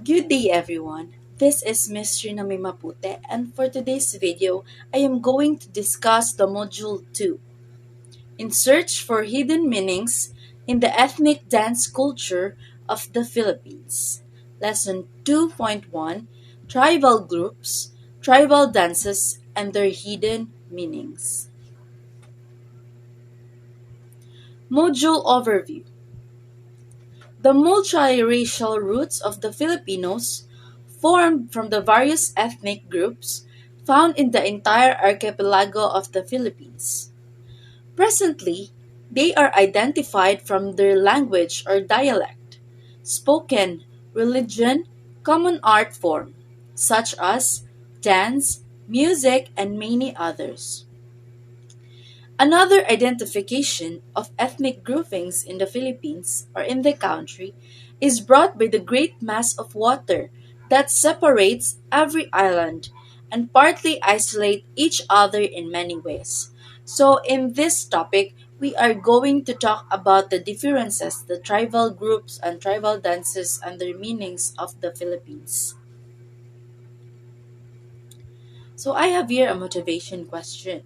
Good day everyone. This is Miss Trina Mapute, and for today's video, I am going to discuss the Module 2, In Search for Hidden Meanings in the Ethnic Dance Culture of the Philippines. Lesson 2.1, Tribal Groups, Tribal Dances, and Their Hidden Meanings. Module Overview. The multiracial roots of the Filipinos, formed from the various ethnic groups found in the entire archipelago of the Philippines. Presently, they are identified from their language or dialect, spoken, religion, common art form, such as dance, music, and many others. Another identification of ethnic groupings in the Philippines or in the country is brought by the great mass of water that separates every island and partly isolate each other in many ways. So in this topic, we are going to talk about the differences, the tribal groups and tribal dances and their meanings of the Philippines. So I have here a motivation question.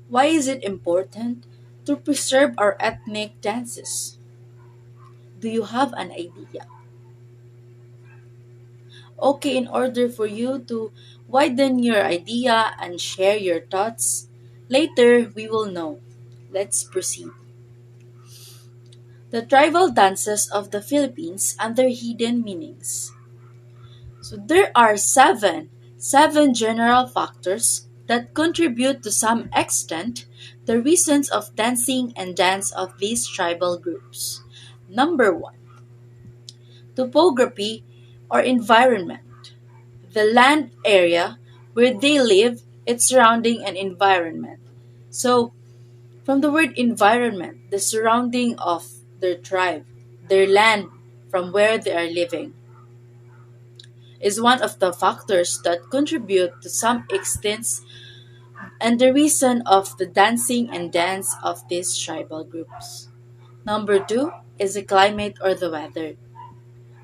Why is it important to preserve our ethnic dances? Do you have an idea? Okay, in order for you to widen your idea and share your thoughts, later we will know. Let's proceed. The tribal dances of the Philippines and their hidden meanings. So there are seven general factors that contribute to some extent the reasons of dancing and dance of these tribal groups. Number one, topography or environment. The land area where they live, its surrounding and environment. So, from the word environment, the surrounding of their tribe, their land from where they are living, is one of the factors that contribute to some extent and the reason of the dancing and dance of these tribal groups. Number two is the climate or the weather.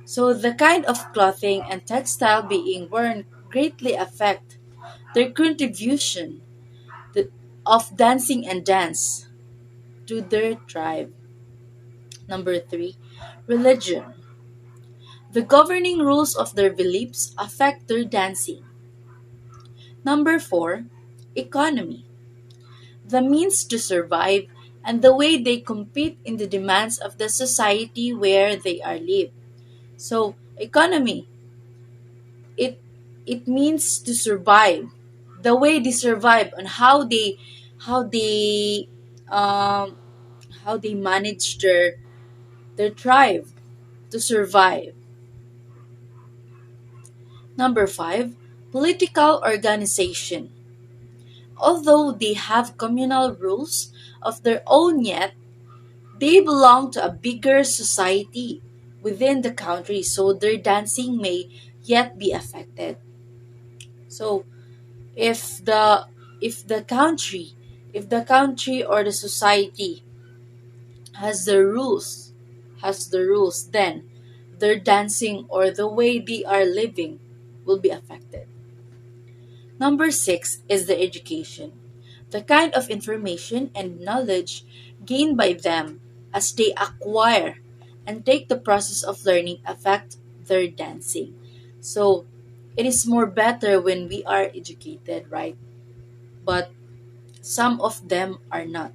So the kind of clothing and textile being worn greatly affect their contribution to- of dancing and dance to their tribe. Number three, religion. The governing rules of their beliefs affect their dancing. Number four, economy. The means to survive and the way they compete in the demands of the society where they are live. So, economy, it it means to survive. The way they survive and how they um how they manage their tribe to survive. Number five, political organization. Although they have communal rules of their own yet, they belong to a bigger society within the country, so their dancing may yet be affected. So if the if the country if the country or the society has the rules, then their dancing or the way they are living will be affected. Number six is the education, the kind of information and knowledge gained by them as they acquire and take the process of learning affect their dancing. So it is more better when we are educated, right? But some of them are not.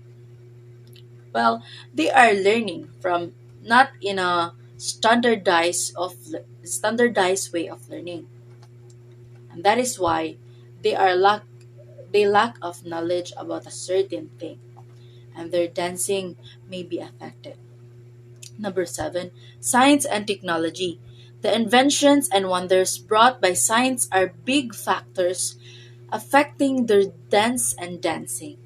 Well, they are learning from not in a standardized way of learning, and that is why they are lack of knowledge about a certain thing, and their dancing may be affected. Number seven, science and technology. The inventions and wonders brought by science are big factors affecting their dance and dancing.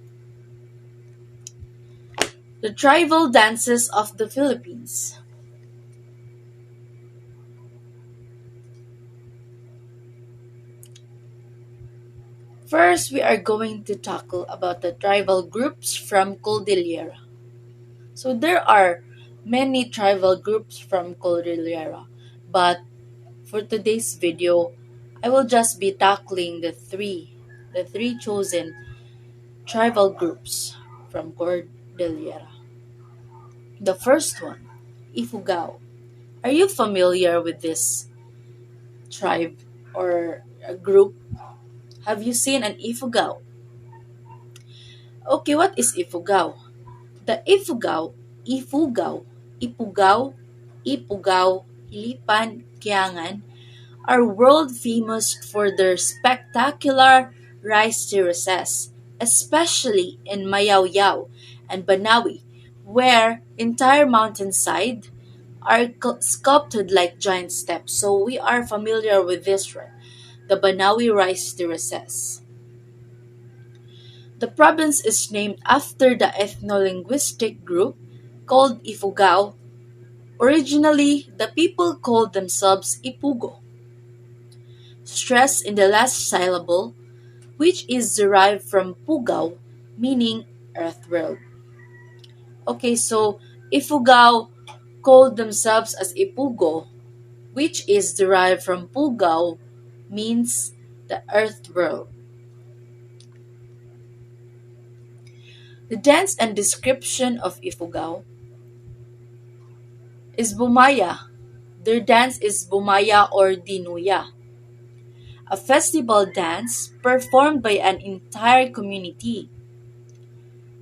The tribal dances of the Philippines. First, we are going to tackle about the tribal groups from Cordillera. So there are many tribal groups from Cordillera, but for today's video, I will just be tackling the three chosen tribal groups from Cordillera. The first one, Ifugao. Are you familiar with this tribe or a group? Have you seen an Ifugao? Okay, what is Ifugao? The Ifugao, Ipugao, Hilipan, Kiangan are world famous for their spectacular rice terraces, especially in Mayao and Banawi, where entire mountainside are sculpted like giant steps. So we are familiar with this, right? The Banawi rice terraces. The province is named after the ethno-linguistic group called Ifugao. Originally, the people called themselves Ipugo, stress in the last syllable, which is derived from Pugao, meaning earth world. Okay, so Ifugao called themselves as Ipugo, which is derived from Pugao, means the earth world. The dance and description of Ifugao is Bumaya. Their dance is Bumaya or Dinuya, a festival dance performed by an entire community.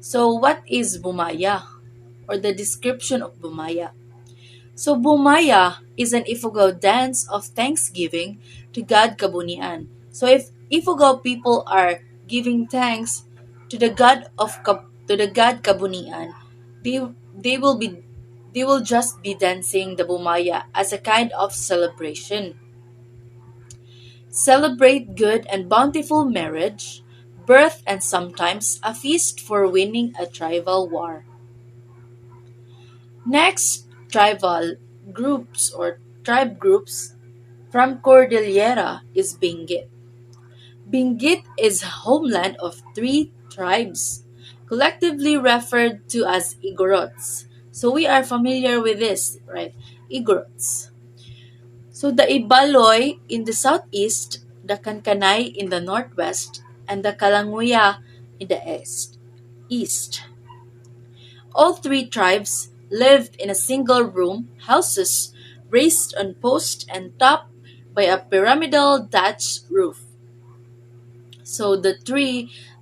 So, what is Bumaya or the description of Bumaya? So, Bumaya is an Ifugao dance of thanksgiving to God Kabunian. So, if Ifugao people are giving thanks to the God Kabunian, they they will be they will just be dancing the Bumaya as a kind of celebration. Celebrate good and bountiful marriage, birth, and sometimes a feast for winning a tribal war. Next, tribal groups or tribe groups from Cordillera is Benguet. Benguet is homeland of three tribes, collectively referred to as Igorots. So we are familiar with this, right? Igorots. So the Ibaloy in the southeast, the Kankanay in the northwest, and the Kalanguya in the east. All three tribes lived in a single room houses raised on posts and topped by a pyramidal thatched roof. So the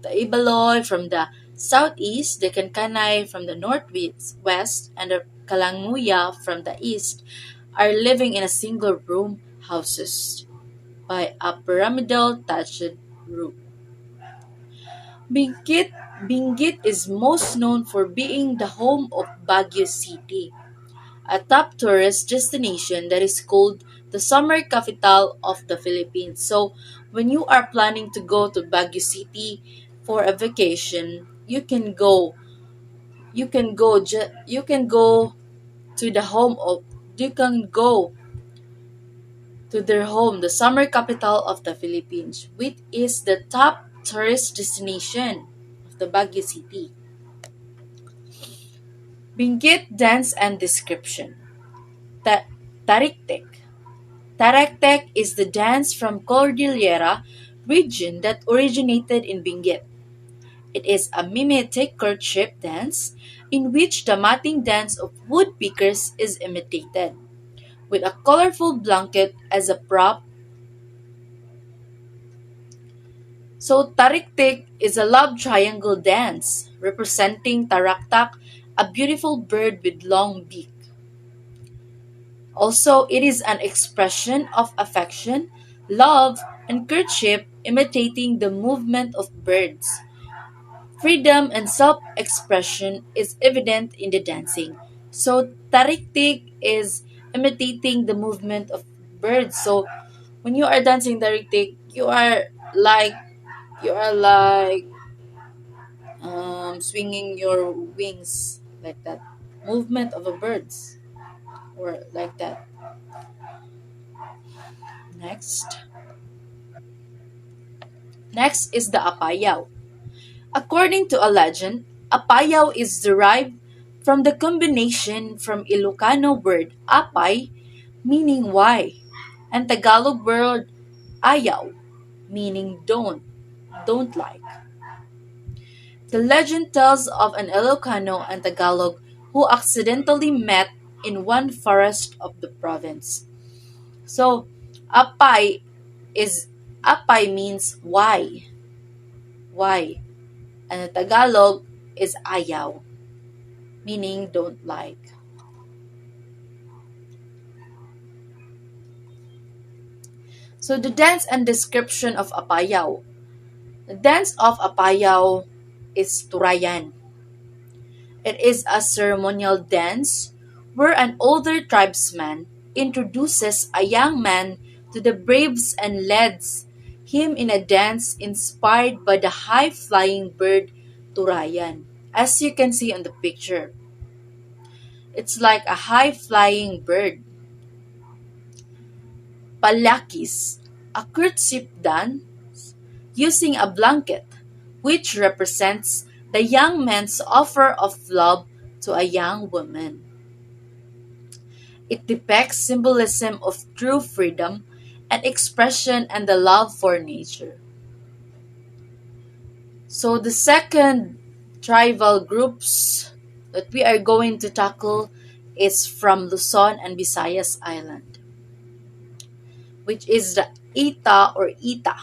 Ibaloy from the southeast, the Kankanay from the northwest, and the Kalanguya from the east are living in a single room houses by a pyramidal thatched roof. Benguet, Benguet is most known for being the home of Baguio City, a top tourist destination that is called the summer capital of the Philippines. So, when you are planning to go to Baguio City for a vacation, you can go to the home of you can go to their home, the summer capital of the Philippines, which is the top tourist destination of the Baguio City. Benguet dance and description. Ta- Tariktek. Taraktek is the dance from Cordillera region that originated in Benguet. It is a mimetic courtship dance in which the mating dance of woodpeckers is imitated, with a colorful blanket as a prop. So Tariktik is a love triangle dance representing Taraktak, a beautiful bird with long beak. Also, it is an expression of affection, love, and courtship imitating the movement of birds. Freedom and self-expression is evident in the dancing. So, tariktik is imitating the movement of birds. So, when you are dancing tariktik, like you are like swinging your wings like that. Movement of a birds or like that. Next. Next is the Apayao. According to a legend, Apayao is derived from the combination from Ilocano word apay, meaning why, and Tagalog word ayaw, meaning don't like. The legend tells of an Ilocano and Tagalog who accidentally met in one forest of the province. So, apay is apay means why, and the Tagalog is ayaw, meaning don't like. So the dance and description of Apayao. The dance of Apayao is Turaian. It is a ceremonial dance where an older tribesman introduces a young man to the braves and leads him in a dance inspired by the high-flying bird Turaian. As you can see on the picture, it's like a high-flying bird. Palakis, a courtship dance using a blanket, which represents the young man's offer of love to a young woman. It depicts symbolism of true freedom and expression and the love for nature. So the second tribal groups that we are going to tackle is from Luzon and Visayas Island, which is the Ita or Ita.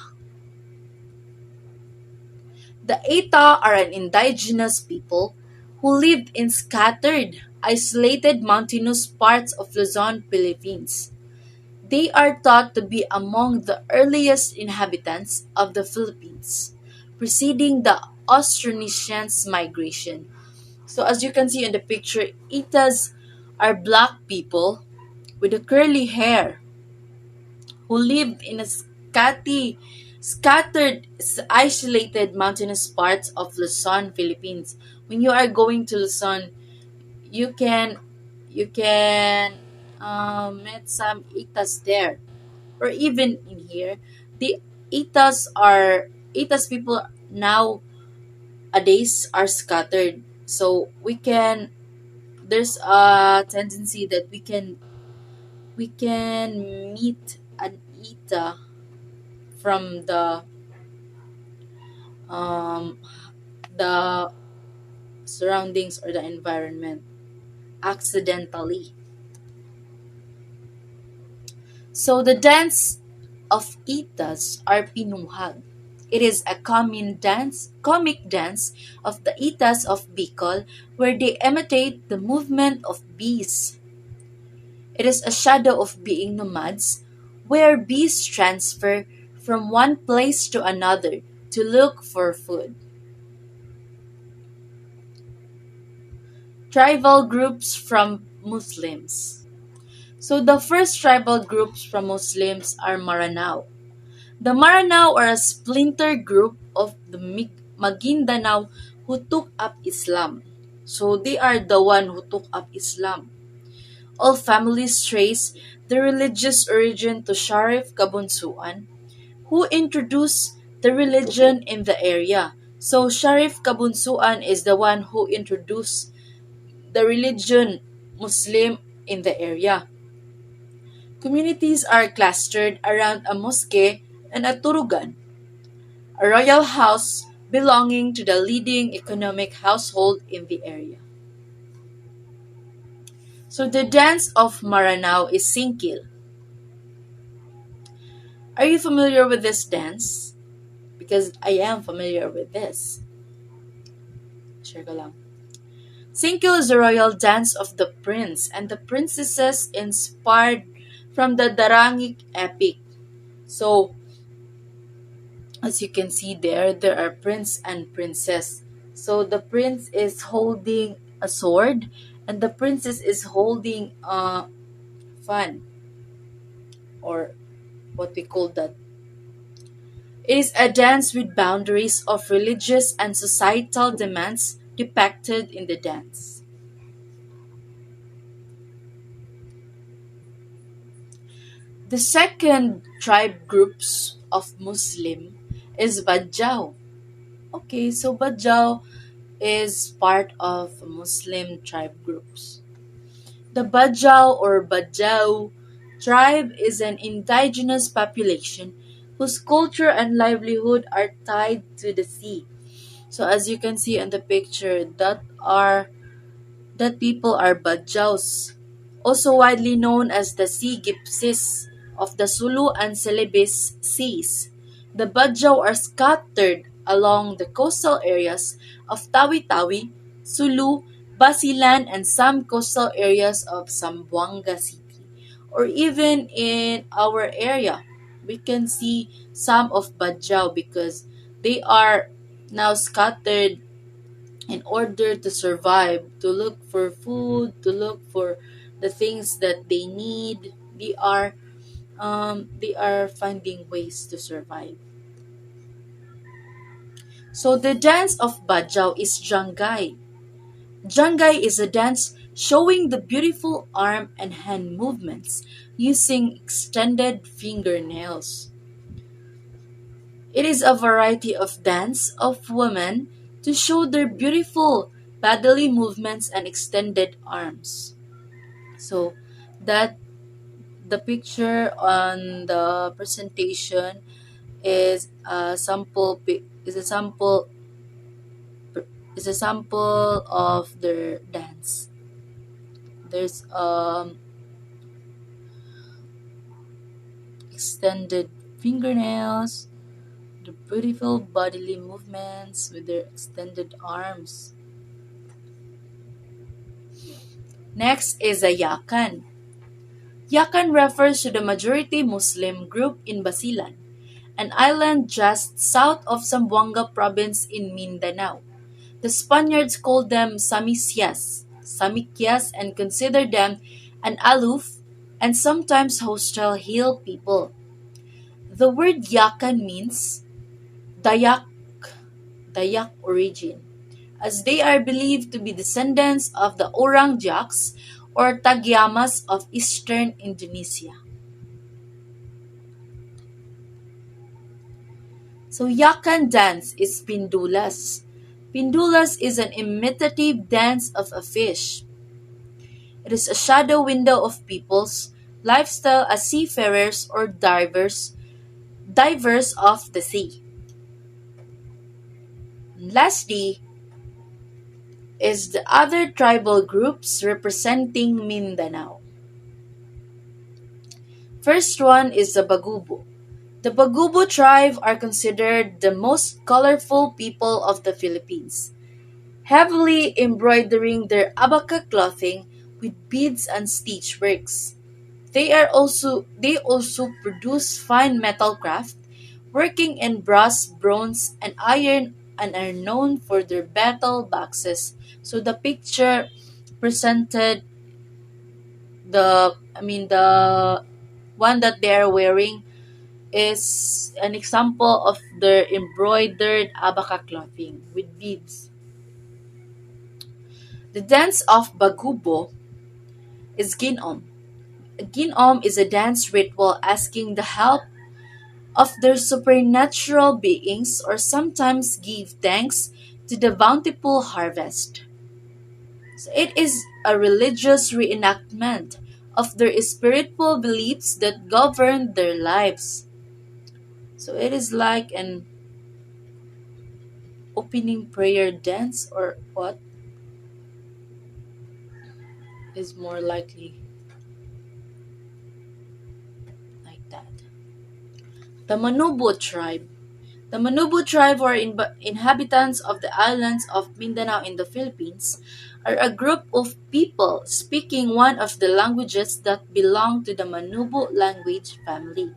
The Ita are an indigenous people who lived in scattered, isolated mountainous parts of Luzon, Philippines. They are thought to be among the earliest inhabitants of the Philippines, preceding the Austronesians' migration. So as you can see in the picture, Itas are black people with a curly hair who lived in a scattered, isolated mountainous parts of Luzon, Philippines. When you are going to Luzon, you can meet some Itas there, or even in here. The Itas people nowadays are scattered, so we can. There's a tendency that we can meet an Ita from um, the surroundings or the environment accidentally. So the dance of Itas are pinuhag. It is a comic dance of the Itas of Bicol where they imitate the movement of bees. It is a shadow of being nomads where bees transfer from one place to another to look for food. Tribal groups from Muslims. So the first tribal groups from Muslims are Maranao. The Maranao are a splinter group of the Maguindanao who took up Islam. So they are the one who took up Islam. All families trace the religious origin to Sharif Kabunsuan, who introduced the religion in the area. So Sharif Kabunsuan is the one who introduced the religion Muslim in the area. Communities are clustered around a mosque and a turugan, a royal house belonging to the leading economic household in the area. So the dance of Maranao is singkil. Are you familiar with this dance? Because I am familiar with this. Share ko lang. Singkil is the royal dance of the prince and the princesses inspired from the Darangic epic. So, as you can see there are prince and princess. So the prince is holding a sword and the princess is holding a fan, or what we call that. It is a dance with boundaries of religious and societal demands depicted in the dance. The second tribe groups of Muslim is Bajau. Okay, so Bajau is part of Muslim tribe groups. The Bajau or Bajau Tribe is an indigenous population whose culture and livelihood are tied to the sea. So as you can see in the picture, that people are Badjaus, also widely known as the sea gypsies of the Sulu and Celebes seas. The Badjau are scattered along the coastal areas of Tawi-Tawi, Sulu, Basilan, and some coastal areas of Zamboanga City. Or even in our area, we can see some of Badjau because they are now scattered in order to survive, to look for food, to look for the things that they need. They are finding ways to survive. So the dance of Bajau is Jangai. Jangai is a dance showing the beautiful arm and hand movements using extended fingernails. It is a variety of dance of women to show their beautiful bodily movements and extended arms. So that the picture on the presentation is a sample is a sample of their dance. There's extended fingernails, the beautiful bodily movements with their extended arms. Next is a Yakan. Yakan refers to the majority Muslim group in Basilan, an island just south of Zamboanga province in Mindanao. The Spaniards called them Samikyas, and considered them an aloof and sometimes hostile hill people. The word Yakan means Dayak, Dayak origin, as they are believed to be descendants of the Orang Jaks or Tagyamas of eastern Indonesia. So Yakan dance is Pindulas. Pindulas is an imitative dance of a fish. It is a shadow window of people's lifestyle as seafarers or divers of the sea. And lastly is the other tribal groups representing Mindanao. First one is the Bagubu. The Bagubu tribe are considered the most colorful people of the Philippines, heavily embroidering their abaca clothing with beads and stitch works. They also produce fine metal craft, working in brass, bronze, and iron, and are known for their battle boxes. So the picture presented the one that they are wearing is an example of their embroidered abaca clothing with beads. The dance of Bagubo is Ginom. Ginom is a dance ritual asking the help of their supernatural beings or sometimes give thanks to the bountiful harvest. So it is a religious reenactment of their spiritual beliefs that govern their lives. So it is like an opening prayer dance, or what is more likely like that. The Manubo tribe. The Manubo tribe, or inhabitants of the islands of Mindanao in the Philippines, are a group of people speaking one of the languages that belong to the Manubo language family.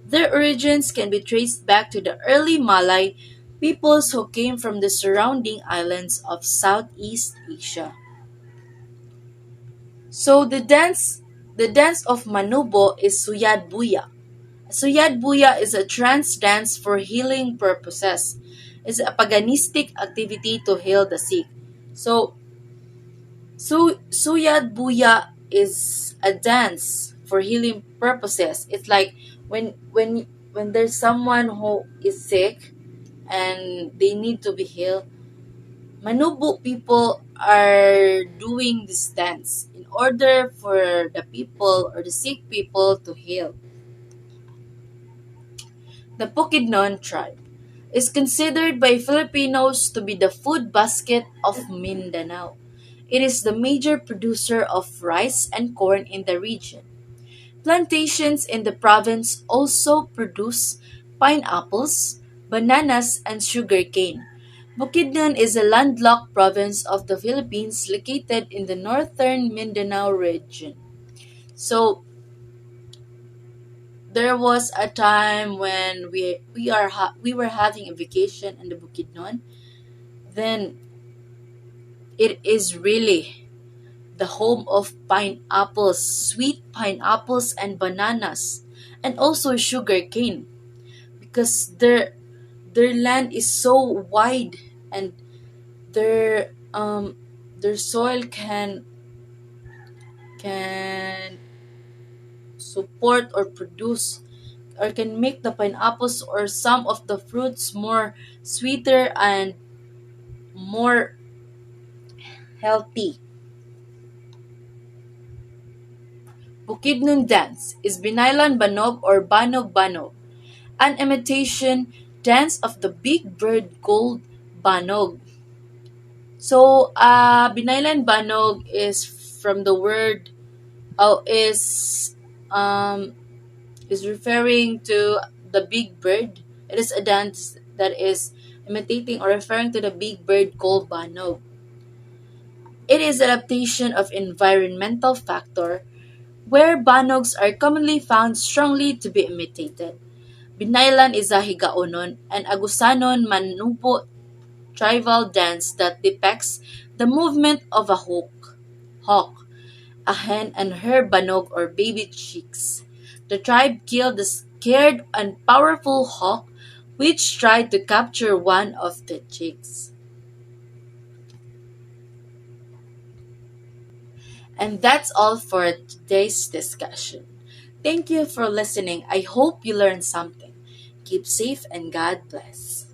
Their origins can be traced back to the early Malay peoples who came from the surrounding islands of Southeast Asia. So the dance of Manubo is Suyad Buya. Suyad Buya is a trance dance for healing purposes. It's a paganistic activity to heal the sick. So Suyad Buya is a dance for healing purposes. It's like when there's someone who is sick and they need to be healed, Manubu people are doing this dance in order for the people or the sick people to heal. The Bukidnon tribe is considered by Filipinos to be the food basket of Mindanao. It is the major producer of rice and corn in the region. Plantations in the province also produce pineapples, bananas, and sugarcane. Bukidnon is a landlocked province of the Philippines located in the northern Mindanao region. So there was a time when we were having a vacation in the Bukidnon. Then it is really the home of pineapples, sweet pineapples and bananas, and also sugar cane because their land is so wide and their soil can support or produce or can make the pineapples or some of the fruits more sweeter and more healthy. Bukidnon dance is Binailan Banog or Banog Banog, an imitation dance of the big bird called Banog. So, Binailan Banog is from the word, oh, um, is referring to the big bird. It is a dance that is imitating or referring to the big bird called Banog. It is adaptation of environmental factor where banogs are commonly found strongly to be imitated. Binailan is a higaonon and agusanon manupo tribal dance that depicts the movement of a hawk, a hen, and her banog or baby chicks. The tribe killed the scared and powerful hawk, which tried to capture one of the chicks. And that's all for today's discussion. Thank you for listening. I hope you learned something. Keep safe and God bless.